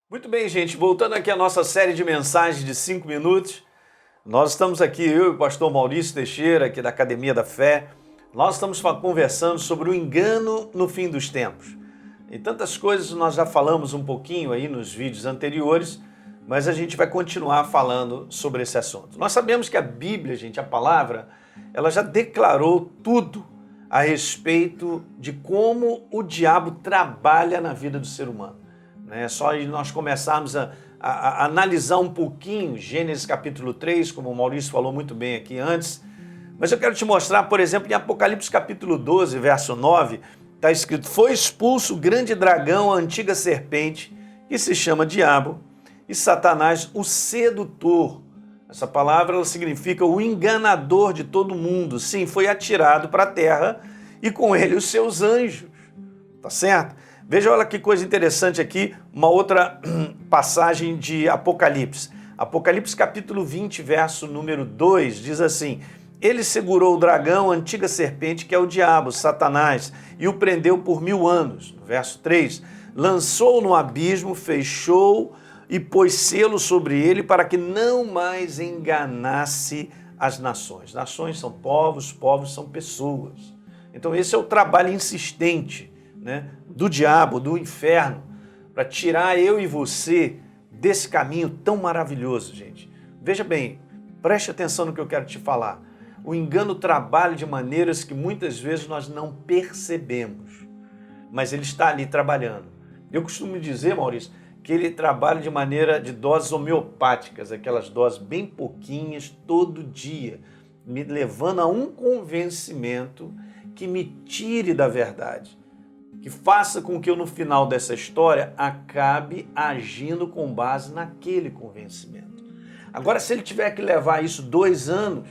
Muito bem, gente, voltando aqui à nossa série de mensagens de 5 minutos, nós estamos aqui, eu e o pastor Maurício Teixeira, aqui da Academia da Fé, nós estamos conversando sobre o engano no fim dos tempos. E tantas coisas nós já falamos um pouquinho aí nos vídeos anteriores, mas a gente vai continuar falando sobre esse assunto. Nós sabemos que a Bíblia, gente, a palavra, ela já declarou tudo a respeito de como o diabo trabalha na vida do ser humano. Só nós começarmos a analisar um pouquinho Gênesis capítulo 3, como o Maurício falou muito bem aqui antes, mas eu quero te mostrar, por exemplo, em Apocalipse capítulo 12, verso 9, está escrito: foi expulso o grande dragão, a antiga serpente, que se chama Diabo, e Satanás, o sedutor. Essa palavra ela significa o enganador de todo mundo. Sim, foi atirado para a terra e com ele os seus anjos. Tá certo? Veja, olha que coisa interessante aqui, uma outra passagem de Apocalipse. Apocalipse capítulo 20, verso número 2, diz assim: ele segurou o dragão, a antiga serpente, que é o diabo, Satanás, e o prendeu por 1000 anos. Verso 3, lançou no abismo, fechou e pôs selo sobre ele para que não mais enganasse as nações. Nações são povos, povos são pessoas. Então esse é o trabalho insistente, do diabo, do inferno, para tirar eu e você desse caminho tão maravilhoso, gente. Veja bem, preste atenção no que eu quero te falar. O engano trabalha de maneiras que muitas vezes nós não percebemos, mas ele está ali trabalhando. Eu costumo dizer, Maurício, que ele trabalha de doses homeopáticas, aquelas doses bem pouquinhas, todo dia, me levando a um convencimento que me tire da verdade, que faça com que eu, no final dessa história, acabe agindo com base naquele convencimento. Agora, se ele tiver que levar isso 2 anos,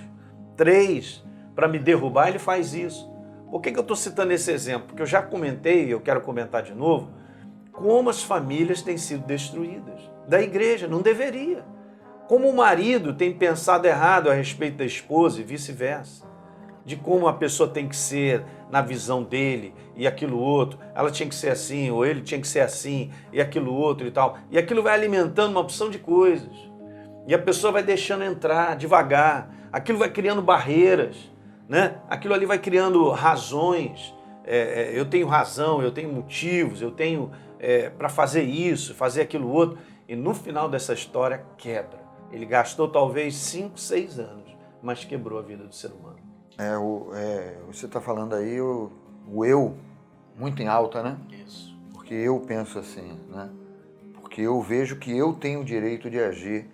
3, para me derrubar, ele faz isso. Por que eu estou citando esse exemplo? Porque eu já comentei, e eu quero comentar de novo, como as famílias têm sido destruídas. Da igreja, não deveria. Como o marido tem pensado errado a respeito da esposa e vice-versa. De como a pessoa tem que ser na visão dele e aquilo outro, ela tinha que ser assim, ou ele tinha que ser assim, e aquilo outro e tal. E aquilo vai alimentando uma opção de coisas. E a pessoa vai deixando entrar devagar, aquilo vai criando barreiras, Aquilo ali vai criando razões. Eu tenho razão, eu tenho motivos, eu tenho para fazer isso, fazer aquilo outro. E no final dessa história quebra. Ele gastou talvez 5, 6 anos, mas quebrou a vida do ser humano. Você está falando aí o eu muito em alta, né? Isso. Porque eu penso assim, Porque eu vejo que eu tenho o direito de agir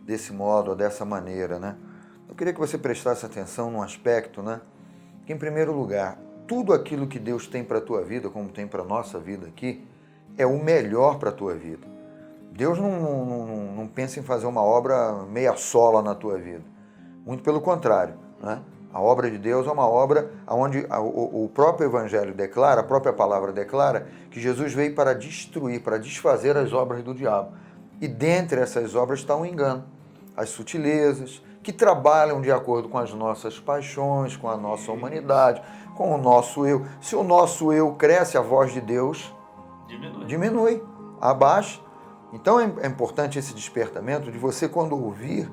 desse modo ou dessa maneira, Eu queria que você prestasse atenção num aspecto, Que em primeiro lugar, tudo aquilo que Deus tem para a tua vida, como tem para a nossa vida aqui, é o melhor para a tua vida. Deus não pensa em fazer uma obra meia sola na tua vida. Muito pelo contrário, A obra de Deus é uma obra onde o próprio Evangelho declara, a própria palavra declara, que Jesus veio para destruir, para desfazer as obras do diabo. E dentre essas obras está o engano, as sutilezas, que trabalham de acordo com as nossas paixões, com a nossa humanidade, com o nosso eu. Se o nosso eu cresce, a voz de Deus diminui, abaixa. Então é importante esse despertamento de você, quando ouvir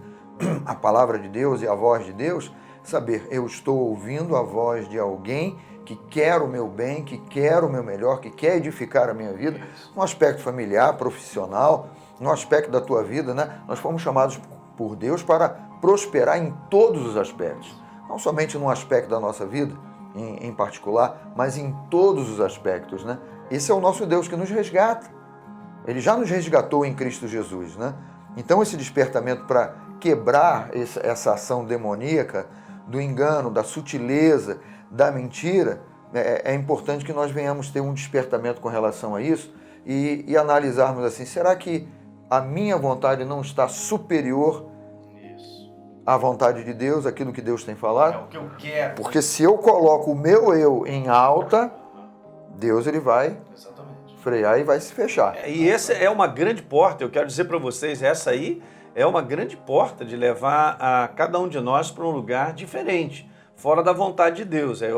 a palavra de Deus e a voz de Deus, saber, eu estou ouvindo a voz de alguém que quer o meu bem, que quer o meu melhor, que quer edificar a minha vida, no aspecto familiar, profissional, no aspecto da tua vida, Nós fomos chamados por Deus para prosperar em todos os aspectos, não somente num aspecto da nossa vida, em particular, mas em todos os aspectos, Esse é o nosso Deus que nos resgata. Ele já nos resgatou em Cristo Jesus, Então esse despertamento para quebrar essa ação demoníaca do engano, da sutileza, da mentira, é importante que nós venhamos ter um despertamento com relação a isso e analisarmos assim, será que a minha vontade não está superior à vontade de Deus, aquilo que Deus tem falado? É o que eu quero. Porque se eu coloco o meu eu em alta, Deus ele vai frear e vai se fechar. E essa é uma grande porta, eu quero dizer para vocês, essa aí é uma grande porta de levar a cada um de nós para um lugar diferente, fora da vontade de Deus. É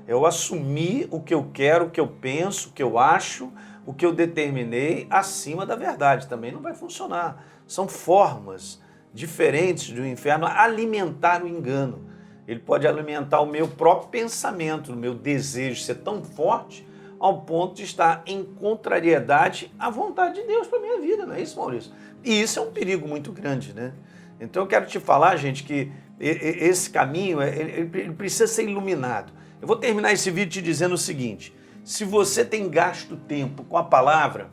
eu assumir o que eu quero, o que eu penso, o que eu acho, o que eu determinei acima da verdade. Também não vai funcionar. São formas diferentes do inferno alimentar o engano. Ele pode alimentar o meu próprio pensamento, o meu desejo ser tão forte ao ponto de estar em contrariedade à vontade de Deus para a minha vida, não é isso, Maurício? E isso é um perigo muito grande, né? Então eu quero te falar, gente, que esse caminho ele precisa ser iluminado. Eu vou terminar esse vídeo te dizendo o seguinte: se você tem gasto tempo com a palavra,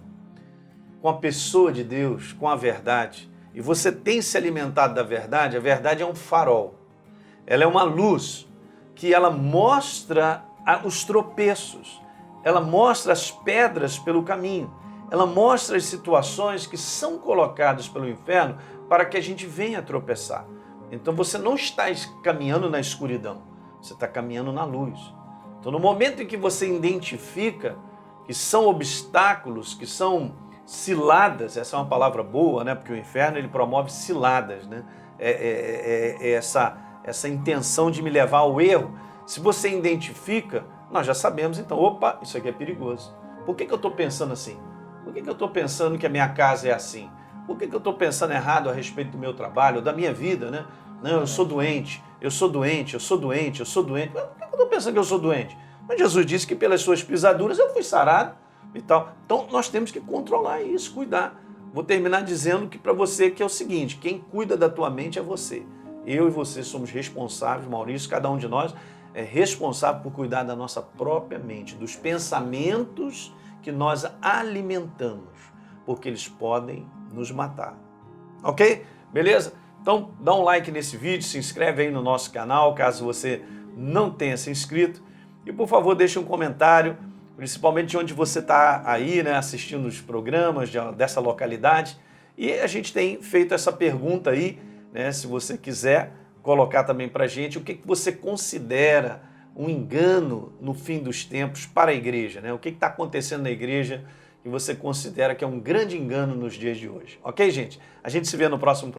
com a pessoa de Deus, com a verdade, e você tem se alimentado da verdade, a verdade é um farol. Ela é uma luz que ela mostra os tropeços, ela mostra as pedras pelo caminho, ela mostra as situações que são colocadas pelo inferno para que a gente venha tropeçar. Então você não está caminhando na escuridão, você está caminhando na luz. Então no momento em que você identifica que são obstáculos, que são ciladas, essa é uma palavra boa, né? Porque o inferno ele promove ciladas, né? Essa intenção de me levar ao erro. Se você identifica, nós já sabemos, então, opa, isso aqui é perigoso. Por que eu estou pensando assim? Por que eu estou pensando que a minha casa é assim? Por que eu estou pensando errado a respeito do meu trabalho, da minha vida, né? Não, eu sou doente, eu sou doente, eu sou doente, eu sou doente. Por que eu estou pensando que eu sou doente? Mas Jesus disse que pelas suas pisaduras eu fui sarado e tal. Então, nós temos que controlar isso, cuidar. Vou terminar dizendo que para você que é o seguinte: quem cuida da tua mente é você. Eu e você somos responsáveis, Maurício, cada um de nós é responsável por cuidar da nossa própria mente, dos pensamentos que nós alimentamos, porque eles podem nos matar. Ok? Beleza? Então, dá um like nesse vídeo, se inscreve aí no nosso canal, caso você não tenha se inscrito. E, por favor, deixe um comentário, principalmente de onde você está aí, né, assistindo os programas dessa localidade. E a gente tem feito essa pergunta aí, né, se você quiser colocar também para a gente o que você considera um engano no fim dos tempos para a igreja, né? O que está acontecendo na igreja que você considera que é um grande engano nos dias de hoje. Ok, gente? A gente se vê no próximo